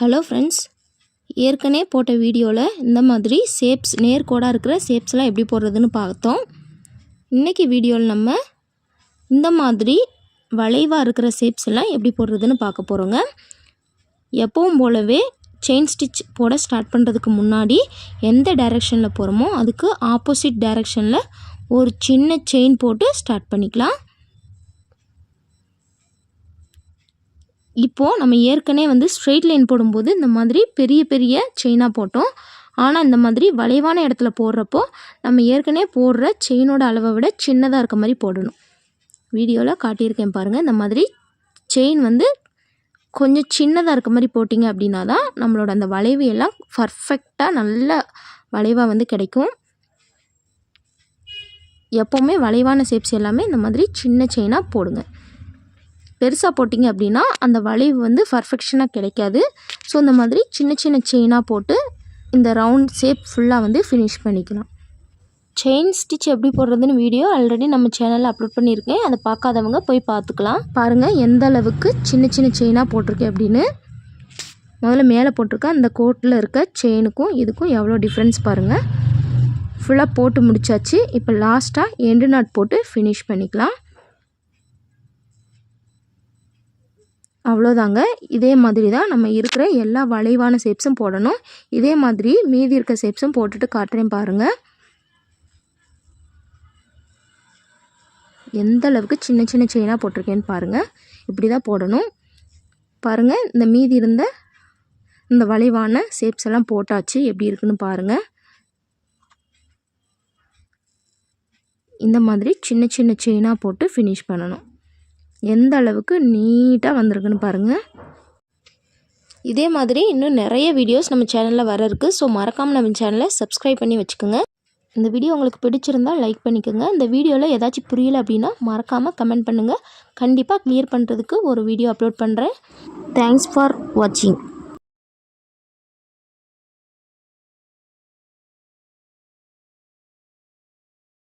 Hello friends, ஏற்கனவே போட்ட வீடியோவில் இந்த மாதிரி ஷேப்ஸ் நேர்கோடாக இருக்கிற ஷேப்ஸ்லாம் எப்படி போடுறதுன்னு பார்த்தோம். இன்றைக்கி வீடியோவில் நம்ம இந்த மாதிரி வளைவாக இருக்கிற ஷேப்ஸ் எல்லாம் எப்படி போடுறதுன்னு பார்க்க போகிறோங்க. எப்பவும் போலவே செயின் ஸ்டிச் போட ஸ்டார்ட் பண்ணுறதுக்கு முன்னாடி எந்த டைரெக்ஷனில் போகிறோமோ அதுக்கு ஆப்போசிட் டைரெக்ஷனில் ஒரு சின்ன செயின் போட்டு ஸ்டார்ட் பண்ணிக்கலாம். இப்போது நம்ம ஏற்கனவே ஸ்ட்ரெயிட் லைன் போடும்போது இந்த மாதிரி பெரிய பெரிய செயினாக போட்டோம். ஆனால் இந்த மாதிரி வளைவான இடத்துல போடுறப்போ நம்ம ஏற்கனவே போடுற செயினோட அளவை விட சின்னதாக இருக்க மாதிரி போடணும். வீடியோவில் காட்டியிருக்கேன் பாருங்கள். இந்த மாதிரி செயின் கொஞ்சம் சின்னதாக இருக்க மாதிரி போட்டிங்க அப்படின்னா தான் நம்மளோட அந்த வளைவு எல்லாம் பர்ஃபெக்டாக நல்ல வளைவாக கிடைக்கும். எப்போவுமே வளைவான ஷேப்ஸ் எல்லாமே இந்த மாதிரி சின்ன செயினாக போடுங்க. பெருசாக போட்டிங்க அப்படின்னா அந்த வளைவு பர்ஃபெக்ஷனாக கிடைக்காது. ஸோ இந்த மாதிரி சின்ன சின்ன செயினாக போட்டு இந்த ரவுண்ட் ஷேப் ஃபுல்லாக ஃபினிஷ் பண்ணிக்கலாம். செயின் ஸ்டிச் எப்படி போடுறதுன்னு வீடியோ ஆல்ரெடி நம்ம சேனலில் அப்லோட் பண்ணியிருக்கேன். அதை பார்க்காதவங்க போய் பார்த்துக்கலாம். பாருங்கள் எந்த அளவுக்கு சின்ன சின்ன செயினாக போட்டிருக்கேன் அப்படின்னு. முதல்ல மேலே போட்டிருக்கேன் அந்த கோட்டில் இருக்க செயினுக்கும் இதுக்கும் எவ்வளோ டிஃப்ரென்ஸ் பாருங்கள். ஃபுல்லாக போட்டு முடிச்சாச்சு. இப்போ லாஸ்ட்டாக எண்டு நாட் போட்டு ஃபினிஷ் பண்ணிக்கலாம். அவ்வளோதாங்க. இதே மாதிரி தான் நம்ம இருக்கிற எல்லா வளைவான ஷேப்ஸும் போடணும். இதே மாதிரி மீதி இருக்க ஷேப்ஸும் போட்டுட்டு காட்டுறேன் பாருங்கள். எந்த அளவுக்கு சின்ன சின்ன செயினாக போட்டிருக்கேன்னு பாருங்கள். இப்படி தான் போடணும். பாருங்கள் இந்த மீதி இருந்த இந்த வளைவான ஷேப்ஸ் எல்லாம் போட்டாச்சு. எப்படி இருக்குன்னு பாருங்கள். இந்த மாதிரி சின்ன சின்ன செயினாக போட்டு ஃபினிஷ் பண்ணணும். எந்த அளவுக்கு நீட்டாக வந்திருக்குன்னு பாருங்கள். இதே மாதிரி இன்னும் நிறைய வீடியோஸ் நம்ம சேனலில் வர இருக்குது. ஸோ மறக்காமல் நம்ம சேனலை சப்ஸ்கிரைப் பண்ணி வச்சுக்கோங்க. இந்த வீடியோ உங்களுக்கு பிடிச்சிருந்தால் லைக் பண்ணிக்கோங்க. இந்த வீடியோவில் ஏதாச்சும் புரியலை அப்படின்னா மறக்காமல் கமெண்ட் பண்ணுங்கள். கண்டிப்பாக கிளியர் பண்ணுறதுக்கு ஒரு வீடியோ அப்லோட் பண்ணுறேன். தேங்க்ஸ் ஃபார் வாட்சிங்.